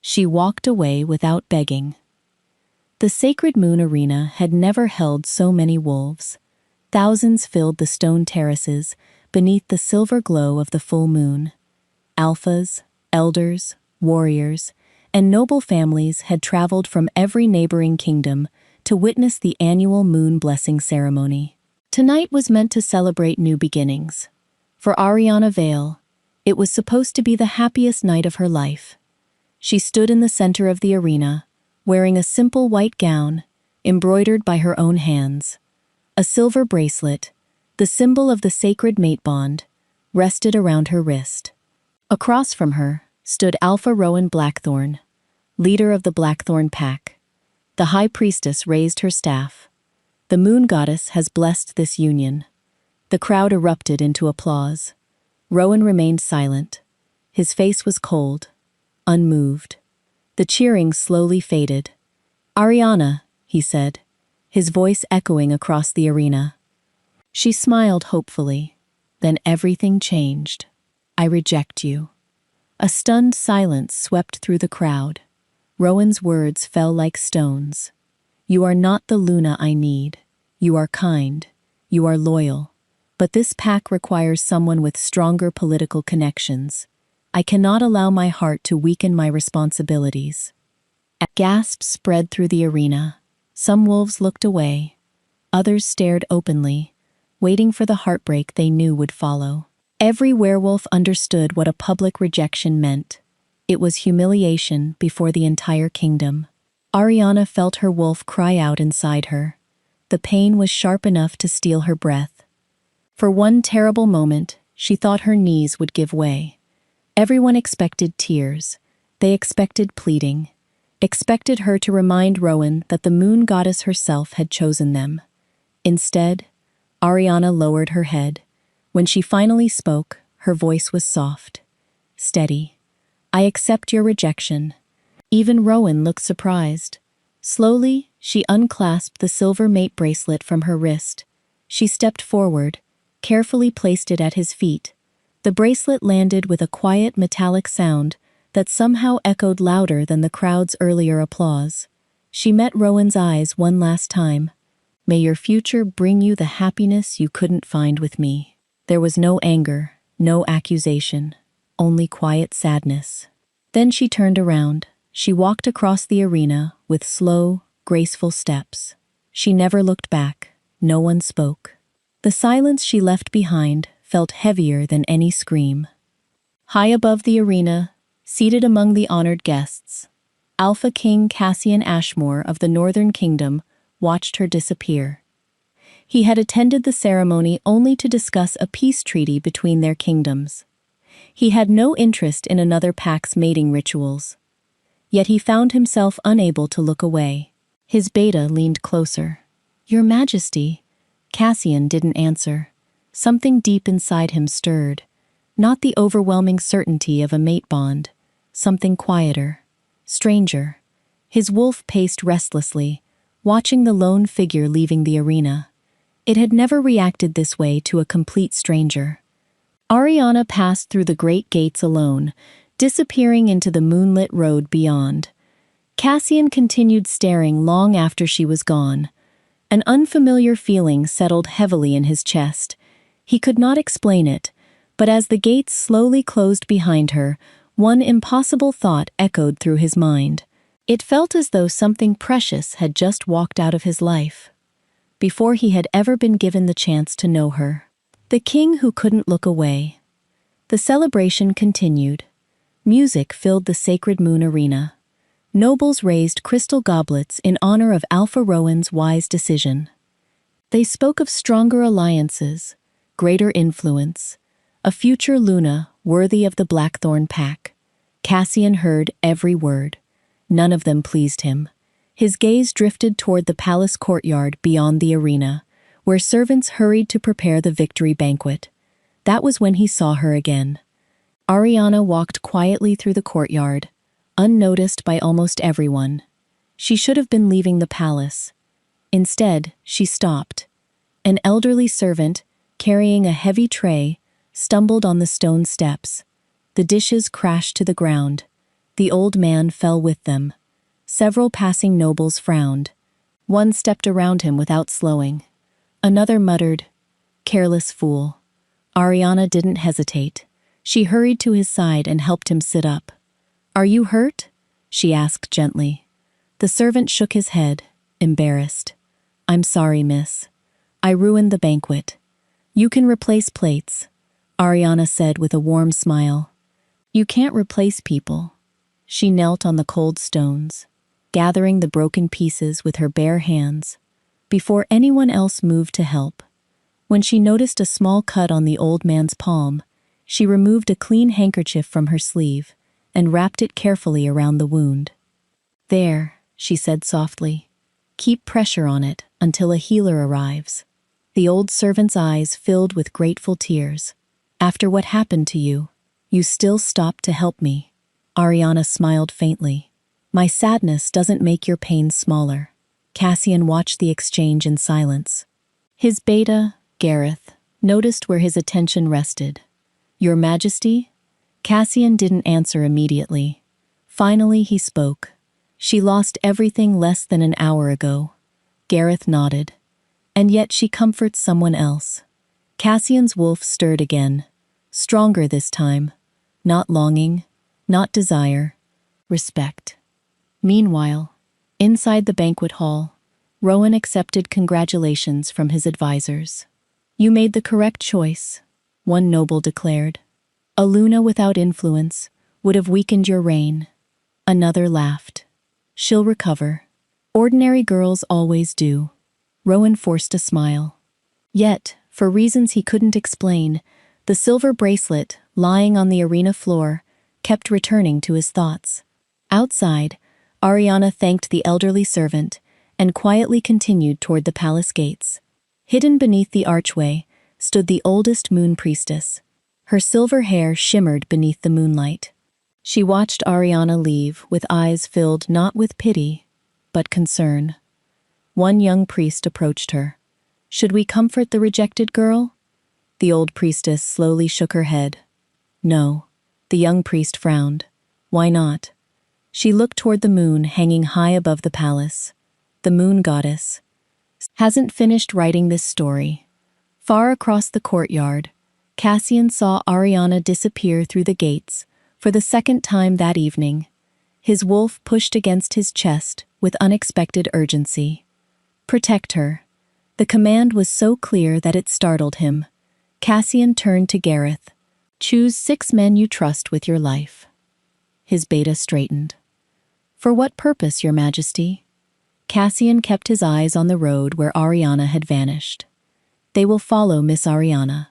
She walked away without begging. The sacred moon arena had never held so many wolves. Thousands filled the stone terraces beneath the silver glow of the full moon. Alphas, elders, warriors, and noble families had traveled from every neighboring kingdom to witness the annual moon blessing ceremony. Tonight was meant to celebrate new beginnings. For Ariana Vale, it was supposed to be the happiest night of her life. She stood in the center of the arena, wearing a simple white gown, embroidered by her own hands. A silver bracelet, the symbol of the sacred mate bond, rested around her wrist. Across from her stood Alpha Rowan Blackthorn, leader of the Blackthorn Pack. The high priestess raised her staff. The moon goddess has blessed this union. The crowd erupted into applause. Rowan remained silent. His face was cold, unmoved. The cheering slowly faded. "Ariana," he said, his voice echoing across the arena. She smiled hopefully. Then everything changed. "I reject you." A stunned silence swept through the crowd. Rowan's words fell like stones. "You are not the Luna I need. You are kind. You are loyal. But this pack requires someone with stronger political connections. I cannot allow my heart to weaken my responsibilities." Gasps spread through the arena. Some wolves looked away. Others stared openly, waiting for the heartbreak they knew would follow. Every werewolf understood what a public rejection meant. It was humiliation before the entire kingdom. Ariana felt her wolf cry out inside her. The pain was sharp enough to steal her breath. For one terrible moment, she thought her knees would give way. Everyone expected tears. They expected pleading. Expected her to remind Rowan that the moon goddess herself had chosen them. Instead, Ariana lowered her head. When she finally spoke, her voice was soft, steady. "I accept your rejection." Even Rowan looked surprised. Slowly, she unclasped the silver mate bracelet from her wrist. She stepped forward, carefully placed it at his feet. The bracelet landed with a quiet metallic sound that somehow echoed louder than the crowd's earlier applause. She met Rowan's eyes one last time. "May your future bring you the happiness you couldn't find with me." There was no anger, no accusation, only quiet sadness. Then she turned around. She walked across the arena with slow, graceful steps. She never looked back. No one spoke. The silence she left behind felt heavier than any scream. High above the arena, seated among the honored guests, Alpha King Cassian Ashmore of the Northern Kingdom watched her disappear. He had attended the ceremony only to discuss a peace treaty between their kingdoms. He had no interest in another pack's mating rituals. Yet he found himself unable to look away. His beta leaned closer. "Your Majesty." Cassian didn't answer. Something deep inside him stirred. Not the overwhelming certainty of a mate bond. Something quieter, stranger. His wolf paced restlessly, watching the lone figure leaving the arena. It had never reacted this way to a complete stranger. Ariana passed through the great gates alone, disappearing into the moonlit road beyond. Cassian continued staring long after she was gone. An unfamiliar feeling settled heavily in his chest. He could not explain it, but as the gates slowly closed behind her, one impossible thought echoed through his mind. It felt as though something precious had just walked out of his life, before he had ever been given the chance to know her. The king who couldn't look away. The celebration continued. Music filled the sacred moon arena. Nobles raised crystal goblets in honor of Alpha Rowan's wise decision. They spoke of stronger alliances, greater influence, a future Luna worthy of the Blackthorn Pack. Cassian heard every word. None of them pleased him. His gaze drifted toward the palace courtyard beyond the arena, where servants hurried to prepare the victory banquet. That was when he saw her again. Ariana walked quietly through the courtyard, unnoticed by almost everyone. She should have been leaving the palace. Instead, she stopped. An elderly servant, carrying a heavy tray, stumbled on the stone steps. The dishes crashed to the ground. The old man fell with them. Several passing nobles frowned. One stepped around him without slowing. Another muttered, "Careless fool." Ariana didn't hesitate. She hurried to his side and helped him sit up. "Are you hurt?" she asked gently. The servant shook his head, embarrassed. "I'm sorry, miss. I ruined the banquet." "You can replace plates," Ariana said with a warm smile. "You can't replace people." She knelt on the cold stones, gathering the broken pieces with her bare hands, before anyone else moved to help. When she noticed a small cut on the old man's palm, she removed a clean handkerchief from her sleeve and wrapped it carefully around the wound. "There," she said softly. "Keep pressure on it until a healer arrives." The old servant's eyes filled with grateful tears. "After what happened to you, you still stopped to help me." Ariana smiled faintly. "My sadness doesn't make your pain smaller." Cassian watched the exchange in silence. His beta, Gareth, noticed where his attention rested. "Your Majesty?" Cassian didn't answer immediately. Finally he spoke. "She lost everything less than an hour ago." Gareth nodded. "And yet she comforts someone else." Cassian's wolf stirred again, stronger this time. Not longing, not desire, respect. Meanwhile, inside the banquet hall, Rowan accepted congratulations from his advisors. "You made the correct choice," one noble declared. "A Luna without influence would have weakened your reign." Another laughed. "She'll recover. Ordinary girls always do." Rowan forced a smile. Yet, for reasons he couldn't explain, the silver bracelet, lying on the arena floor, kept returning to his thoughts. Outside, Ariana thanked the elderly servant and quietly continued toward the palace gates. Hidden beneath the archway stood the oldest moon priestess. Her silver hair shimmered beneath the moonlight. She watched Ariana leave with eyes filled not with pity, but concern. One young priest approached her. "Should we comfort the rejected girl?" The old priestess slowly shook her head. "No." The young priest frowned. "Why not?" She looked toward the moon hanging high above the palace. The moon goddess hasn't finished writing this story. Far across the courtyard, Cassian saw Ariana disappear through the gates for the second time that evening. His wolf pushed against his chest with unexpected urgency. "Protect her." The command was so clear that it startled him. Cassian turned to Gareth. "Choose 6 men you trust with your life." His beta straightened. "For what purpose, Your Majesty?" Cassian kept his eyes on the road where Ariana had vanished. "They will follow Miss Ariana.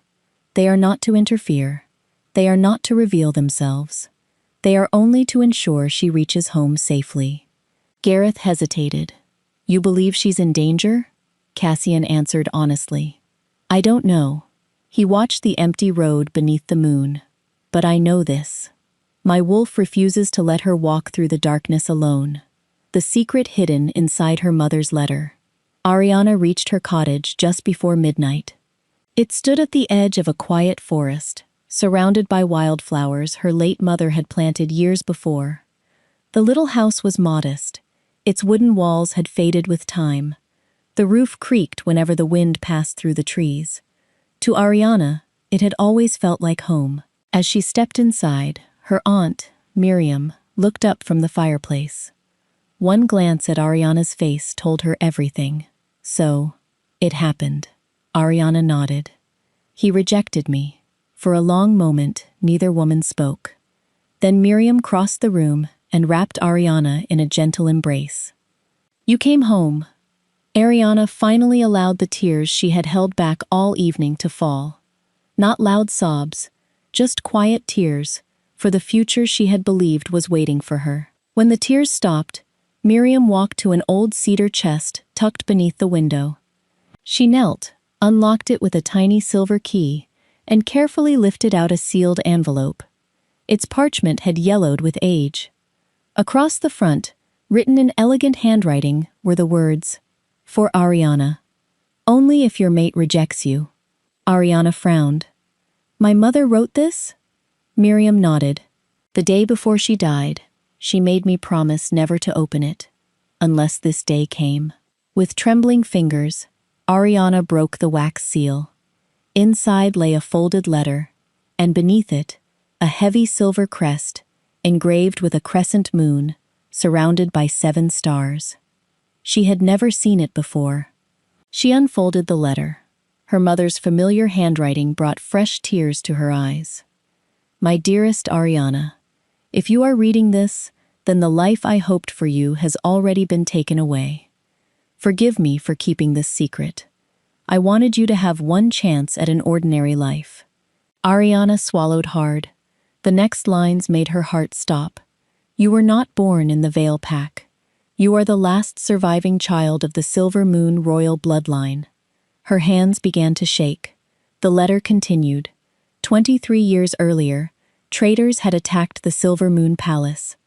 They are not to interfere. They are not to reveal themselves. They are only to ensure she reaches home safely." Gareth hesitated. "You believe she's in danger?" Cassian answered honestly. "I don't know." He watched the empty road beneath the moon. "But I know this. My wolf refuses to let her walk through the darkness alone." The secret hidden inside her mother's letter. Ariana reached her cottage just before midnight. It stood at the edge of a quiet forest, surrounded by wildflowers her late mother had planted years before. The little house was modest. Its wooden walls had faded with time. The roof creaked whenever the wind passed through the trees. To Ariana, it had always felt like home. As she stepped inside, her aunt, Miriam, looked up from the fireplace. One glance at Ariana's face told her everything. "So, it happened." Ariana nodded. "He rejected me." For a long moment, neither woman spoke. Then Miriam crossed the room and wrapped Ariana in a gentle embrace. "You came home." Ariana finally allowed the tears she had held back all evening to fall. Not loud sobs, just quiet tears, for the future she had believed was waiting for her. When the tears stopped, Miriam walked to an old cedar chest tucked beneath the window. She knelt, unlocked it with a tiny silver key, and carefully lifted out a sealed envelope. Its parchment had yellowed with age. Across the front, written in elegant handwriting, were the words, "For Ariana. Only if your mate rejects you." Ariana frowned. "My mother wrote this?" Miriam nodded. "The day before she died, She made me promise never to open it, unless this day came. With trembling fingers, Ariana broke the wax seal. Inside lay a folded letter, and beneath it, a heavy silver crest, engraved with a crescent moon, surrounded by 7 stars. She had never seen it before. She unfolded the letter. Her mother's familiar handwriting brought fresh tears to her eyes. My dearest Ariana, if you are reading this, then the life I hoped for you has already been taken away. Forgive me for keeping this secret. I wanted you to have one chance at an ordinary life. Ariana swallowed hard. The next lines made her heart stop. You were not born in the Vale Pack. You are the last surviving child of the Silver Moon royal bloodline. Her hands began to shake. The letter continued. 23 years earlier, traitors had attacked the Silver Moon Palace.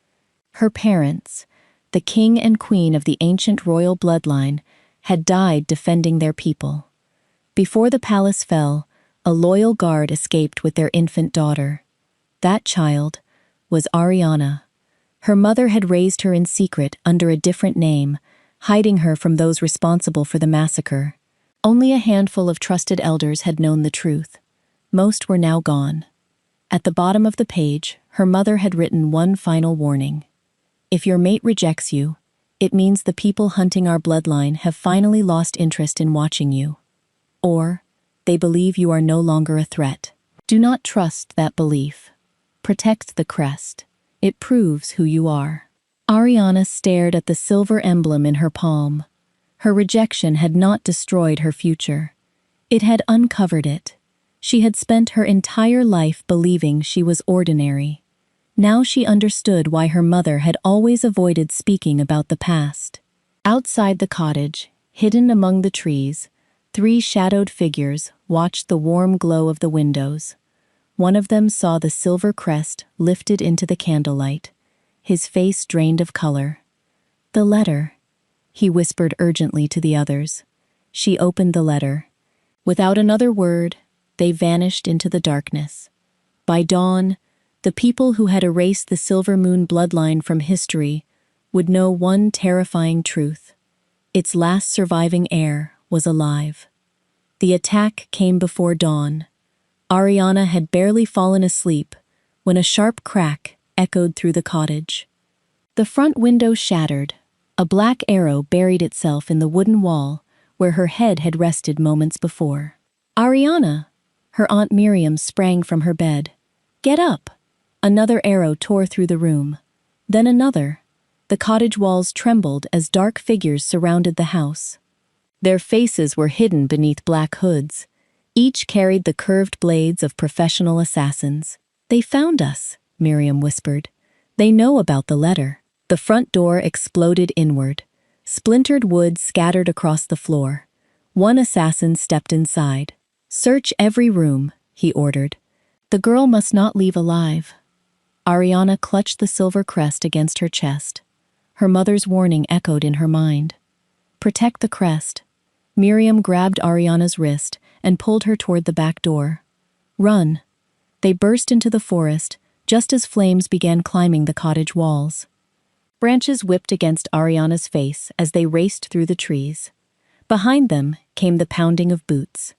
Her parents, the king and queen of the ancient royal bloodline, had died defending their people. Before the palace fell, a loyal guard escaped with their infant daughter. That child was Ariana. Her mother had raised her in secret under a different name, hiding her from those responsible for the massacre. Only a handful of trusted elders had known the truth. Most were now gone. At the bottom of the page, her mother had written one final warning. If your mate rejects you, it means the people hunting our bloodline have finally lost interest in watching you. Or, they believe you are no longer a threat. Do not trust that belief. Protect the crest. It proves who you are. Ariana stared at the silver emblem in her palm. Her rejection had not destroyed her future. It had uncovered it. She had spent her entire life believing she was ordinary. Now she understood why her mother had always avoided speaking about the past. Outside the cottage, hidden among the trees, 3 shadowed figures watched the warm glow of the windows. One of them saw the silver crest lifted into the candlelight, his face drained of color. The letter, he whispered urgently to the others. She opened the letter. Without another word, they vanished into the darkness. By dawn, the people who had erased the Silver Moon bloodline from history would know one terrifying truth. Its last surviving heir was alive. The attack came before dawn. Ariana had barely fallen asleep when a sharp crack echoed through the cottage. The front window shattered. A black arrow buried itself in the wooden wall where her head had rested moments before. Ariana! Her Aunt Miriam sprang from her bed. Get up! Another arrow tore through the room. Then another. The cottage walls trembled as dark figures surrounded the house. Their faces were hidden beneath black hoods. Each carried the curved blades of professional assassins. They found us, Miriam whispered. They know about the letter. The front door exploded inward. Splintered wood scattered across the floor. One assassin stepped inside. Search every room, he ordered. The girl must not leave alive. Ariana clutched the silver crest against her chest. Her mother's warning echoed in her mind. Protect the crest. Miriam grabbed Ariana's wrist and pulled her toward the back door. Run. They burst into the forest, just as flames began climbing the cottage walls. Branches whipped against Ariana's face as they raced through the trees. Behind them came the pounding of boots.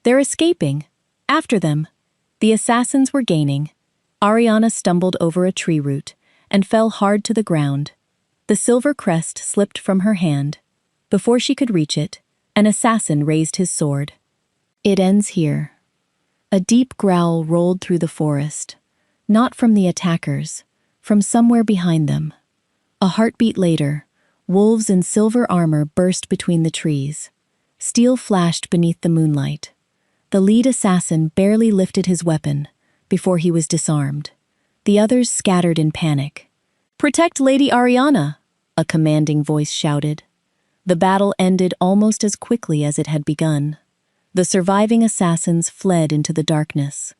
They're escaping. After them. The assassins were gaining. Ariana stumbled over a tree root and fell hard to the ground. The silver crest slipped from her hand. Before she could reach it, an assassin raised his sword. It ends here. A deep growl rolled through the forest. Not from the attackers, from somewhere behind them. A heartbeat later, wolves in silver armor burst between the trees. Steel flashed beneath the moonlight. The lead assassin barely lifted his weapon before he was disarmed. The others scattered in panic. Protect Lady Ariana, a commanding voice shouted. The battle ended almost as quickly as it had begun. The surviving assassins fled into the darkness.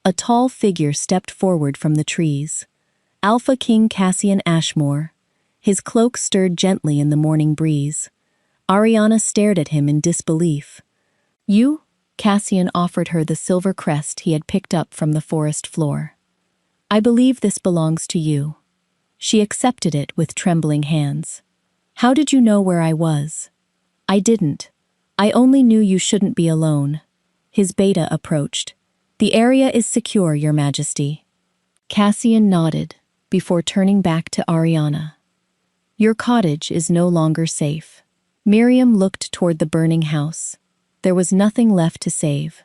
A tall figure stepped forward from the trees. Alpha King Cassian Ashmore. His cloak stirred gently in the morning breeze. Ariana stared at him in disbelief. You? Cassian offered her the silver crest he had picked up from the forest floor. I believe this belongs to you. She accepted it with trembling hands. How did you know where I was? I didn't. I only knew you shouldn't be alone. His beta approached. The area is secure, Your Majesty. Cassian nodded, before turning back to Ariana. Your cottage is no longer safe. Miriam looked toward the burning house. There was nothing left to save.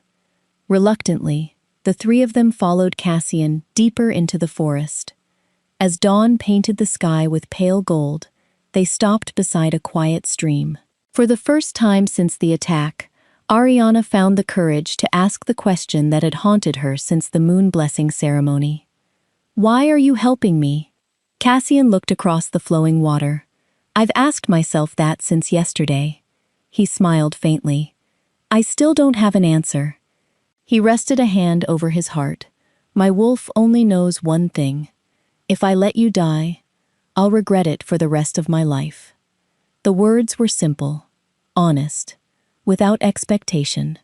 Reluctantly, the three of them followed Cassian deeper into the forest. As dawn painted the sky with pale gold, they stopped beside a quiet stream. For the first time since the attack, Ariana found the courage to ask the question that had haunted her since the moon blessing ceremony. Why are you helping me? Cassian looked across the flowing water. I've asked myself that since yesterday. He smiled faintly. I still don't have an answer. He rested a hand over his heart. My wolf only knows one thing. If I let you die, I'll regret it for the rest of my life. The words were simple, honest, without expectation.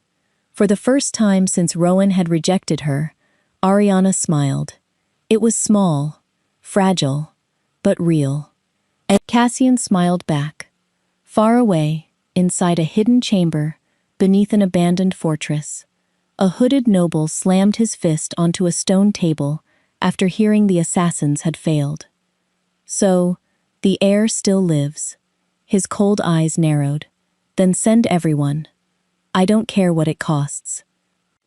For the first time since Rowan had rejected her, Ariana smiled. It was small, fragile, but real. And Cassian smiled back. Far away, inside a hidden chamber, beneath an abandoned fortress, a hooded noble slammed his fist onto a stone table after hearing the assassins had failed. So, the heir still lives. His cold eyes narrowed. Then send everyone. I don't care what it costs.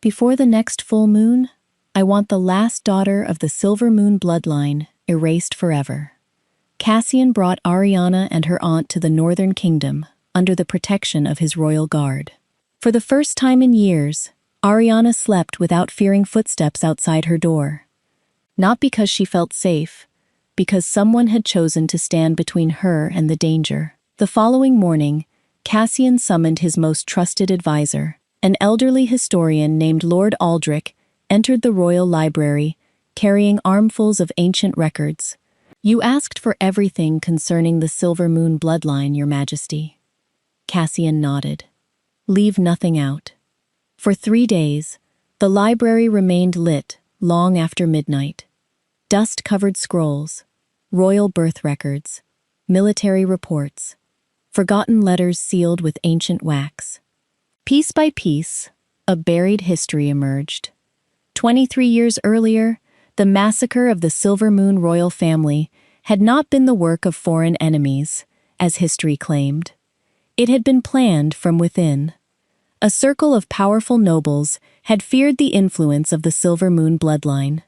Before the next full moon, I want the last daughter of the Silver Moon bloodline erased forever. Cassian brought Ariana and her aunt to the Northern Kingdom under the protection of his royal guard. For the first time in years, Ariana slept without fearing footsteps outside her door. Not because she felt safe, because someone had chosen to stand between her and the danger. The following morning, Cassian summoned his most trusted advisor. An elderly historian named Lord Aldrich entered the royal library, carrying armfuls of ancient records. You asked for everything concerning the Silver Moon bloodline, Your Majesty. Cassian nodded. Leave nothing out. For 3 days, the library remained lit long after midnight. Dust-covered scrolls, royal birth records, military reports, forgotten letters sealed with ancient wax. Piece by piece, a buried history emerged. 23 years earlier, the massacre of the Silver Moon royal family had not been the work of foreign enemies, as history claimed. It had been planned from within. A circle of powerful nobles had feared the influence of the Silver Moon bloodline.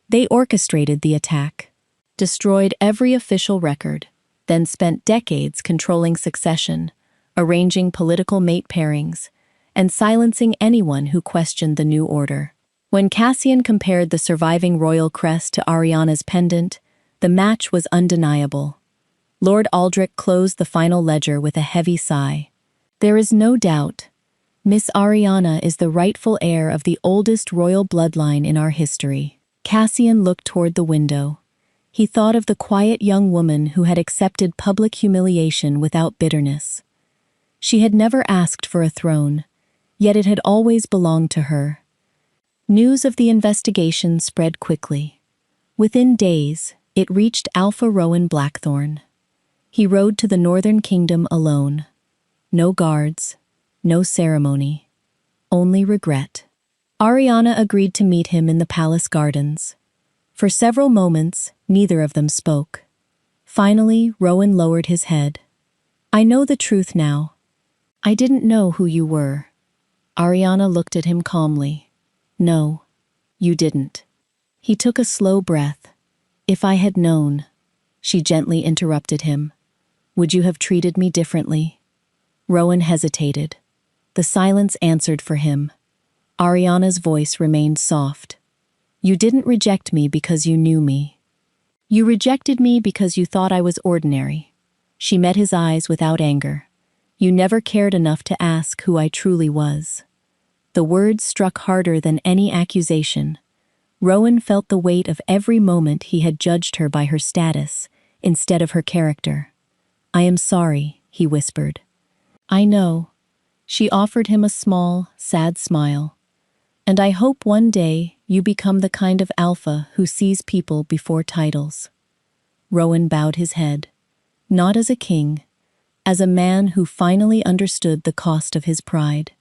They orchestrated the attack, destroyed every official record, then spent decades controlling succession, arranging political mate pairings, and silencing anyone who questioned the new order. When Cassian compared the surviving royal crest to Ariana's pendant, the match was undeniable. Lord Aldrich closed the final ledger with a heavy sigh. There is no doubt. Miss Ariana is the rightful heir of the oldest royal bloodline in our history. Cassian looked toward the window. He thought of the quiet young woman who had accepted public humiliation without bitterness. She had never asked for a throne, yet it had always belonged to her. News of the investigation spread quickly. Within days, it reached Alpha Rowan Blackthorn. He rode to the Northern Kingdom alone. No guards, no ceremony, only regret. Ariana agreed to meet him in the palace gardens. For several moments, neither of them spoke. Finally, Rowan lowered his head. I know the truth now. I didn't know who you were. Ariana looked at him calmly. No, you didn't. He took a slow breath. If I had known, she gently interrupted him. Would you have treated me differently? Rowan hesitated. The silence answered for him. Ariana's voice remained soft. You didn't reject me because you knew me. You rejected me because you thought I was ordinary. She met his eyes without anger. You never cared enough to ask who I truly was. The words struck harder than any accusation. Rowan felt the weight of every moment he had judged her by her status, instead of her character. I am sorry, he whispered. I know. She offered him a small, sad smile. And I hope one day you become the kind of alpha who sees people before titles. Rowan bowed his head, not as a king, as a man who finally understood the cost of his pride.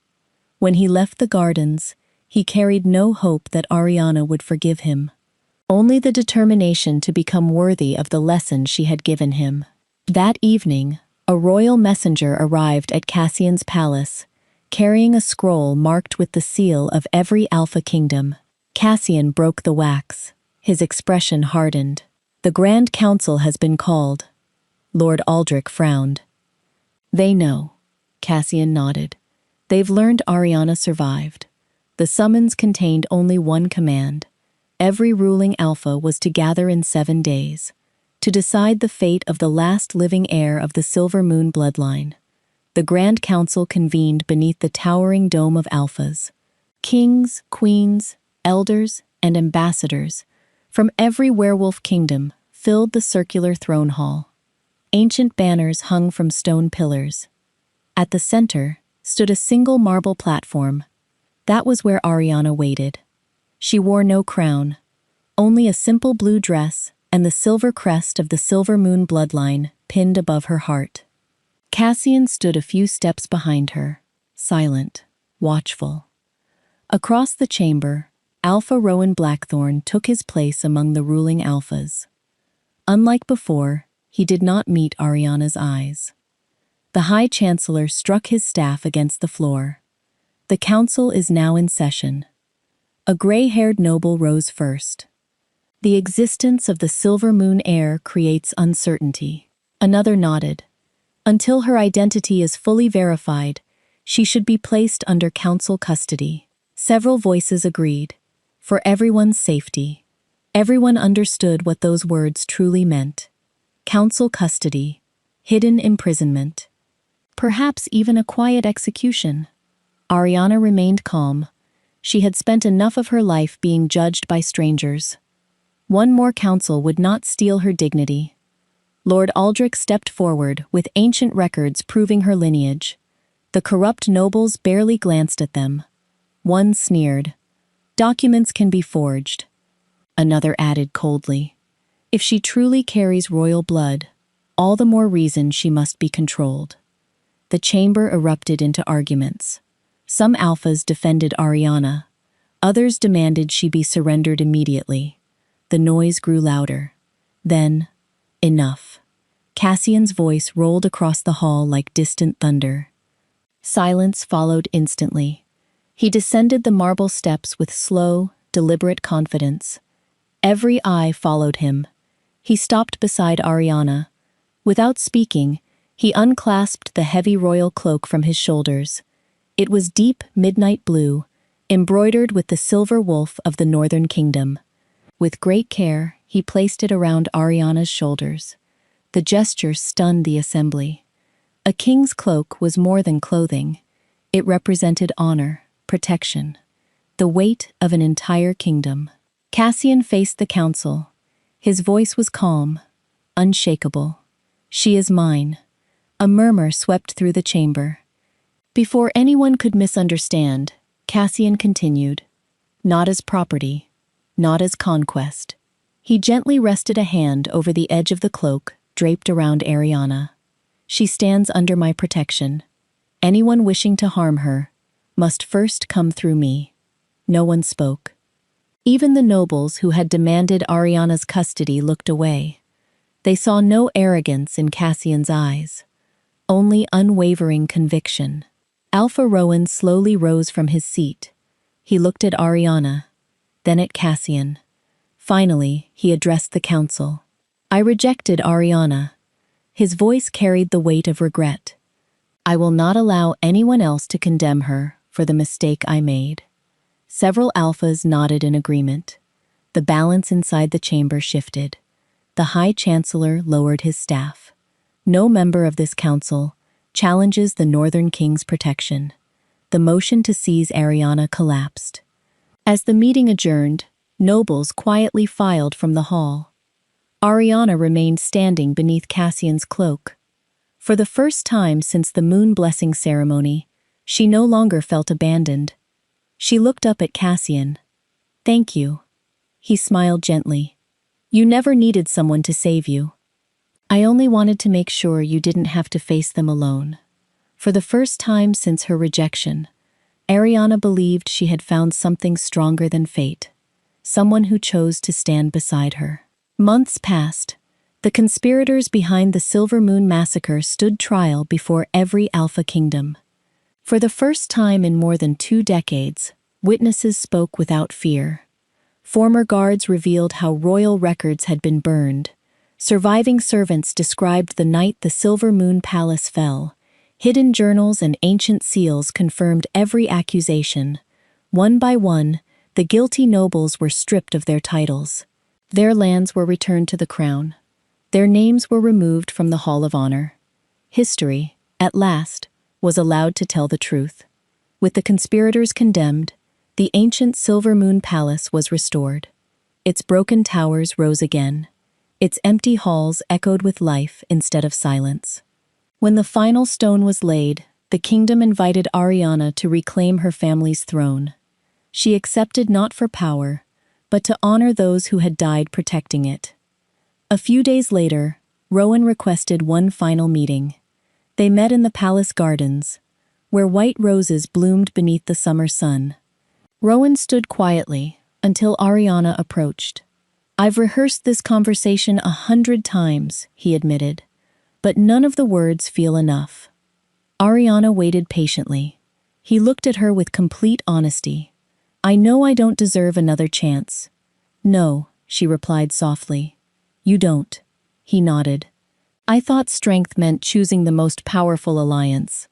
When he left the gardens, he carried no hope that Ariana would forgive him, only the determination to become worthy of the lesson she had given him. That evening, a royal messenger arrived at Cassian's palace, carrying a scroll marked with the seal of every Alpha Kingdom. Cassian broke the wax. His expression hardened. "The Grand Council has been called." Lord Aldrich frowned. "They know." Cassian nodded. "They've learned Ariana survived." The summons contained only one command. Every ruling Alpha was to gather in 7 days, to decide the fate of the last living heir of the Silver Moon bloodline. The Grand Council convened beneath the towering dome of Alphas. Kings, queens, elders, and ambassadors from every werewolf kingdom filled the circular throne hall. Ancient banners hung from stone pillars. At the center stood a single marble platform. That was where Ariana waited. She wore no crown, only a simple blue dress and the silver crest of the Silver Moon bloodline pinned above her heart. Cassian stood a few steps behind her, silent, watchful. Across the chamber, Alpha Rowan Blackthorn took his place among the ruling Alphas. Unlike before, he did not meet Ariana's eyes. The High Chancellor struck his staff against the floor. "The council is now in session." A gray-haired noble rose first. "The existence of the Silver Moon heir creates uncertainty." Another nodded. "Until her identity is fully verified, she should be placed under council custody." Several voices agreed. For everyone's safety. Everyone understood what those words truly meant. Council custody, hidden imprisonment, perhaps even a quiet execution. Ariana remained calm. She had spent enough of her life being judged by strangers. One more council would not steal her dignity. Lord Aldrich stepped forward with ancient records proving her lineage. The corrupt nobles barely glanced at them. One sneered. "Documents can be forged." Another added coldly. "If she truly carries royal blood, all the more reason she must be controlled." The chamber erupted into arguments. Some Alphas defended Ariana. Others demanded she be surrendered immediately. The noise grew louder. Then, enough. Cassian's voice rolled across the hall like distant thunder. Silence followed instantly. He descended the marble steps with slow, deliberate confidence. Every eye followed him. He stopped beside Ariana. Without speaking, he unclasped the heavy royal cloak from his shoulders. It was deep midnight blue, embroidered with the silver wolf of the Northern Kingdom. With great care, he placed it around Ariana's shoulders. The gesture stunned the assembly. A king's cloak was more than clothing. It represented honor, protection, the weight of an entire kingdom. Cassian faced the council. His voice was calm, unshakable. "She is mine." A murmur swept through the chamber. Before anyone could misunderstand, Cassian continued. "Not as property, not as conquest." He gently rested a hand over the edge of the cloak draped around Ariana. "She stands under my protection. Anyone wishing to harm her must first come through me." No one spoke. Even the nobles who had demanded Ariana's custody looked away. They saw no arrogance in Cassian's eyes, only unwavering conviction. Alpha Rowan slowly rose from his seat. He looked at Ariana, then at Cassian. Finally, he addressed the council. "I rejected Ariana." His voice carried the weight of regret. "I will not allow anyone else to condemn her for the mistake I made." Several Alphas nodded in agreement. The balance inside the chamber shifted. The High Chancellor lowered his staff. "No member of this council challenges the Northern King's protection." The motion to seize Ariana collapsed. As the meeting adjourned, nobles quietly filed from the hall. Ariana remained standing beneath Cassian's cloak. For the first time since the moon blessing ceremony, she no longer felt abandoned. She looked up at Cassian. "Thank you." He smiled gently. "You never needed someone to save you. I only wanted to make sure you didn't have to face them alone. For the first time since her rejection, Ariana believed she had found something stronger than fate, someone who chose to stand beside her. Months passed. The conspirators behind the Silver Moon massacre stood trial before every Alpha Kingdom. For the first time in more than 2 decades, witnesses spoke without fear. Former guards revealed how royal records had been burned. Surviving servants described the night the Silver Moon Palace fell. Hidden journals and ancient seals confirmed every accusation. One by one, the guilty nobles were stripped of their titles. Their lands were returned to the crown. Their names were removed from the Hall of Honor. History, at last, was allowed to tell the truth. With the conspirators condemned, the ancient Silver Moon Palace was restored. Its broken towers rose again. Its empty halls echoed with life instead of silence. When the final stone was laid, the kingdom invited Ariana to reclaim her family's throne. She accepted not for power, but to honor those who had died protecting it. A few days later, Rowan requested one final meeting. They met in the palace gardens, where white roses bloomed beneath the summer sun. Rowan stood quietly until Ariana approached. "I've rehearsed this conversation 100 times," he admitted, "but none of the words feel enough." Ariana waited patiently. He looked at her with complete honesty. "I know I don't deserve another chance." "No," she replied softly. "You don't." He nodded. "I thought strength meant choosing the most powerful alliance.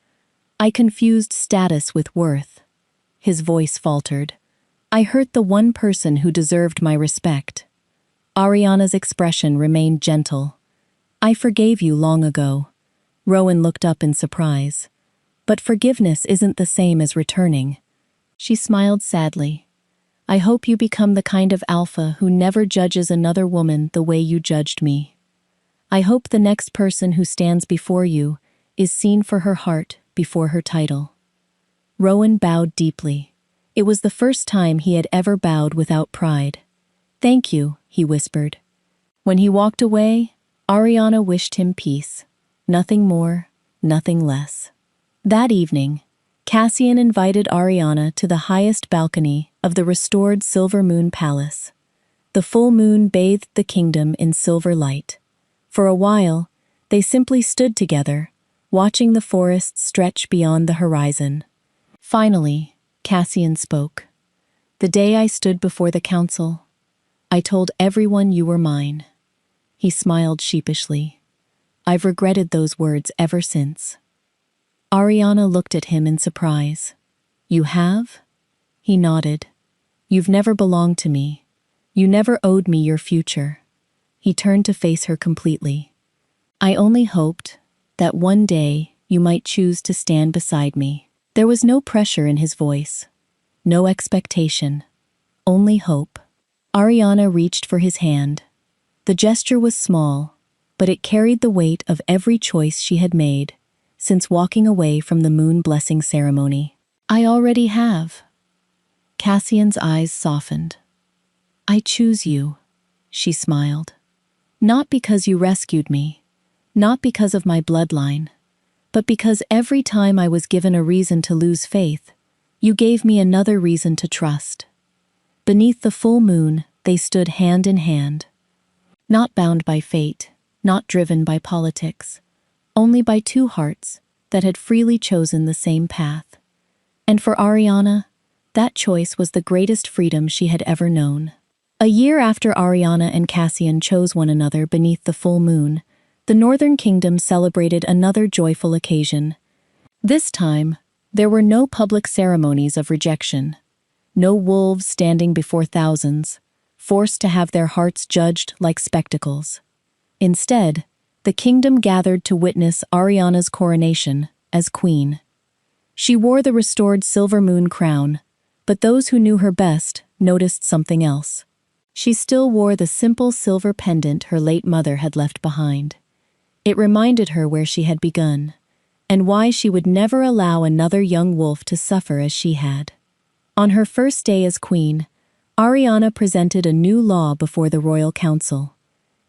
I confused status with worth." His voice faltered. "I hurt the one person who deserved my respect." Ariana's expression remained gentle. "I forgave you long ago." Rowan looked up in surprise. "But forgiveness isn't the same as returning." She smiled sadly. "I hope you become the kind of alpha who never judges another woman the way you judged me. I hope the next person who stands before you is seen for her heart before her title." Rowan bowed deeply. It was the first time he had ever bowed without pride. "Thank you," he whispered. When he walked away, Ariana wished him peace. Nothing more, nothing less. That evening, Cassian invited Ariana to the highest balcony of the restored Silver Moon Palace. The full moon bathed the kingdom in silver light. For a while, they simply stood together, watching the forest stretch beyond the horizon. Finally, Cassian spoke. "The day I stood before the council, I told everyone you were mine." He smiled sheepishly. "I've regretted those words ever since." Ariana looked at him in surprise. "You have?" He nodded. "You've never belonged to me. You never owed me your future." He turned to face her completely. "I only hoped that one day you might choose to stand beside me." There was no pressure in his voice, no expectation, only hope. Ariana reached for his hand. The gesture was small, but it carried the weight of every choice she had made since walking away from the moon blessing ceremony. "I already have." Cassian's eyes softened. "I choose you," she smiled. "Not because you rescued me, not because of my bloodline, but because every time I was given a reason to lose faith, you gave me another reason to trust." Beneath the full moon, they stood hand in hand. Not bound by fate, not driven by politics, only by 2 hearts that had freely chosen the same path. And for Ariana, that choice was the greatest freedom she had ever known. A year after Ariana and Cassian chose one another beneath the full moon, the Northern Kingdom celebrated another joyful occasion. This time, there were no public ceremonies of rejection, no wolves standing before thousands, forced to have their hearts judged like spectacles. Instead, the kingdom gathered to witness Ariana's coronation as queen. She wore the restored silver moon crown, but those who knew her best noticed something else. She still wore the simple silver pendant her late mother had left behind. It reminded her where she had begun, and why she would never allow another young wolf to suffer as she had. On her first day as queen, Ariana presented a new law before the royal council.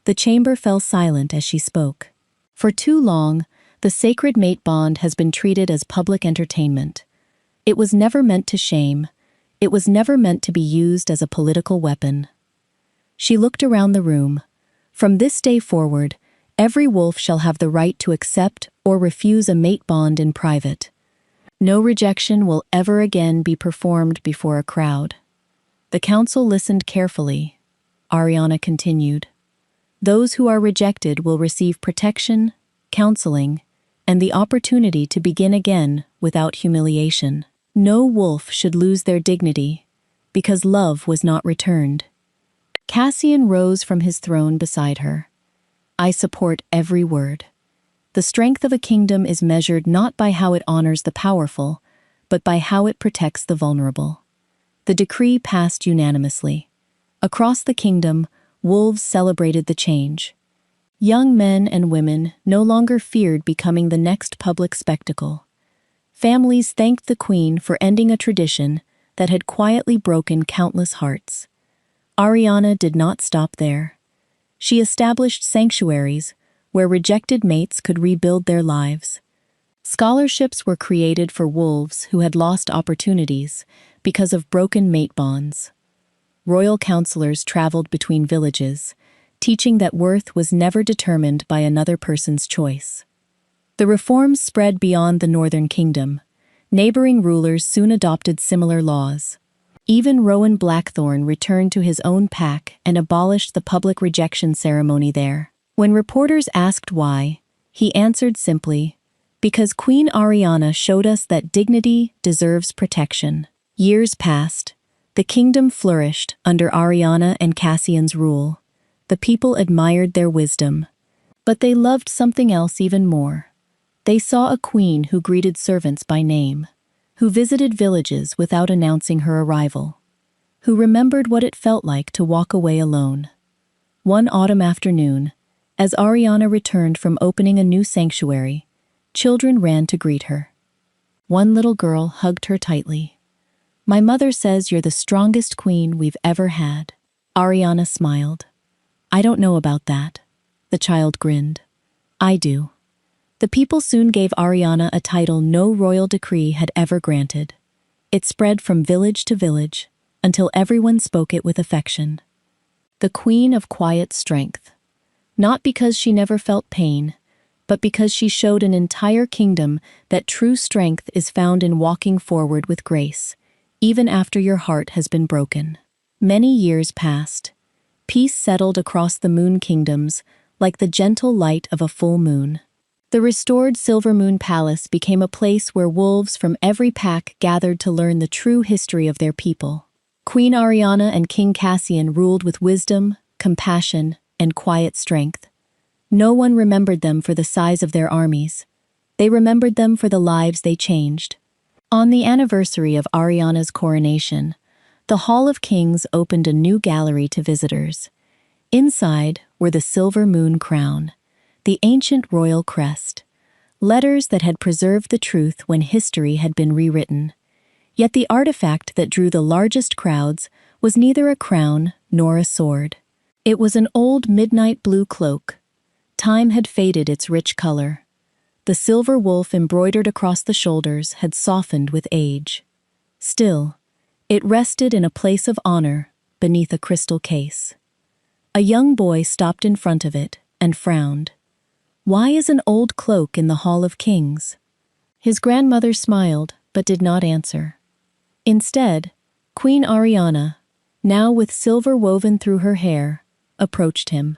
The chamber fell silent as she spoke. For too long, the sacred mate bond has been treated as public entertainment. It was never meant to shame. It was never meant to be used as a political weapon. She looked around the room. From this day forward, every wolf shall have the right to accept or refuse a mate bond in private. No rejection will ever again be performed before a crowd. The council listened carefully. Ariana continued. Those who are rejected will receive protection, counseling, and the opportunity to begin again without humiliation. No wolf should lose their dignity, because love was not returned. Cassian rose from his throne beside her. I support every word. The strength of a kingdom is measured not by how it honors the powerful, but by how it protects the vulnerable. The decree passed unanimously. Across the kingdom, wolves celebrated the change. Young men and women no longer feared becoming the next public spectacle. Families thanked the queen for ending a tradition that had quietly broken countless hearts. Ariana did not stop there. She established sanctuaries where rejected mates could rebuild their lives. Scholarships were created for wolves who had lost opportunities because of broken mate bonds. Royal counselors traveled between villages, teaching that worth was never determined by another person's choice. The reforms spread beyond the northern kingdom. Neighboring rulers soon adopted similar laws. Even Rowan Blackthorn returned to his own pack and abolished the public rejection ceremony there. When reporters asked why, he answered simply, because Queen Ariana showed us that dignity deserves protection. Years passed. The kingdom flourished under Ariana and Cassian's rule. The people admired their wisdom. But they loved something else even more. They saw a queen who greeted servants by name, who visited villages without announcing her arrival, who remembered what it felt like to walk away alone. One autumn afternoon, as Ariana returned from opening a new sanctuary, children ran to greet her. One little girl hugged her tightly. My mother says you're the strongest queen we've ever had. Ariana smiled. I don't know about that. The child grinned. I do. The people soon gave Ariana a title no royal decree had ever granted. It spread from village to village, until everyone spoke it with affection. The Queen of Quiet Strength. Not because she never felt pain, but because she showed an entire kingdom that true strength is found in walking forward with grace, even after your heart has been broken. Many years passed. Peace settled across the moon kingdoms, like the gentle light of a full moon. The restored Silver Moon Palace became a place where wolves from every pack gathered to learn the true history of their people. Queen Ariana and King Cassian ruled with wisdom, compassion, and quiet strength. No one remembered them for the size of their armies. They remembered them for the lives they changed. On the anniversary of Ariana's coronation, the Hall of Kings opened a new gallery to visitors. Inside were the Silver Moon Crown, the ancient royal crest, letters that had preserved the truth when history had been rewritten. Yet the artifact that drew the largest crowds was neither a crown nor a sword. It was an old midnight blue cloak. Time had faded its rich color. The silver wolf embroidered across the shoulders had softened with age. Still, it rested in a place of honor beneath a crystal case. A young boy stopped in front of it and frowned. Why is an old cloak in the Hall of Kings? His grandmother smiled, but did not answer. Instead, Queen Ariana, now with silver woven through her hair, approached him.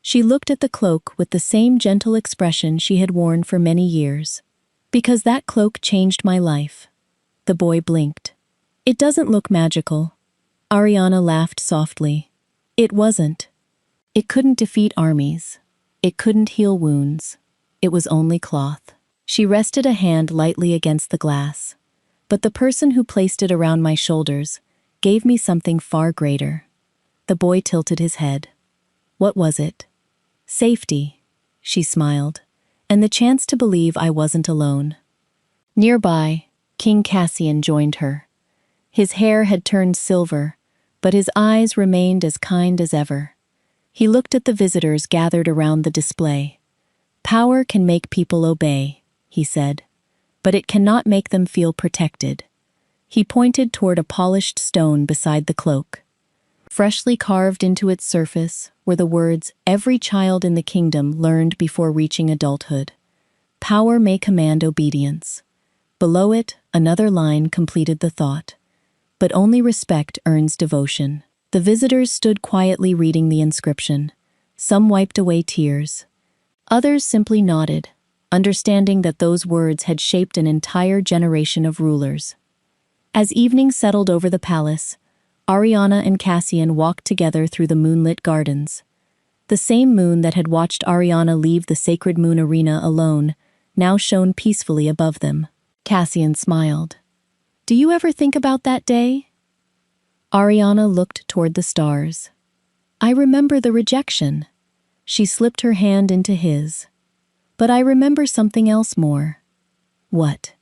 She looked at the cloak with the same gentle expression she had worn for many years. Because that cloak changed my life. The boy blinked. It doesn't look magical. Ariana laughed softly. It wasn't. It couldn't defeat armies. It couldn't heal wounds. It was only cloth. She rested a hand lightly against the glass. But the person who placed it around my shoulders gave me something far greater. The boy tilted his head. What was it? Safety, she smiled, and the chance to believe I wasn't alone. Nearby, King Cassian joined her. His hair had turned silver, but his eyes remained as kind as ever. He looked at the visitors gathered around the display. Power can make people obey, he said, but it cannot make them feel protected. He pointed toward a polished stone beside the cloak. Freshly carved into its surface were the words every child in the kingdom learned before reaching adulthood. Power may command obedience. Below it, another line completed the thought. But only respect earns devotion. The visitors stood quietly reading the inscription. Some wiped away tears. Others simply nodded, understanding that those words had shaped an entire generation of rulers. As evening settled over the palace, Ariana and Cassian walked together through the moonlit gardens. The same moon that had watched Ariana leave the sacred moon arena alone now shone peacefully above them. Cassian smiled. "Do you ever think about that day?" Ariana looked toward the stars. "I remember the rejection." She slipped her hand into his. "But I remember something else more." "What?"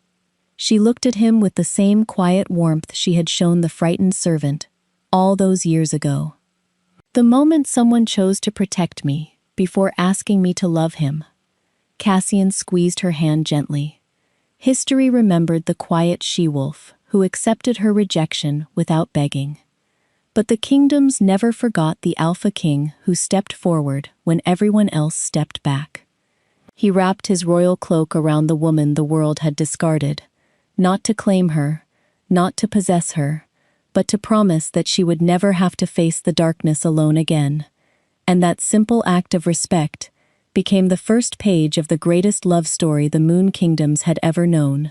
She looked at him with the same quiet warmth she had shown the frightened servant all those years ago. "The moment someone chose to protect me before asking me to love him." Cassian squeezed her hand gently. History remembered the quiet she-wolf who accepted her rejection without begging. But the kingdoms never forgot the Alpha King who stepped forward when everyone else stepped back. He wrapped his royal cloak around the woman the world had discarded, not to claim her, not to possess her, but to promise that she would never have to face the darkness alone again. And that simple act of respect became the first page of the greatest love story the Moon Kingdoms had ever known.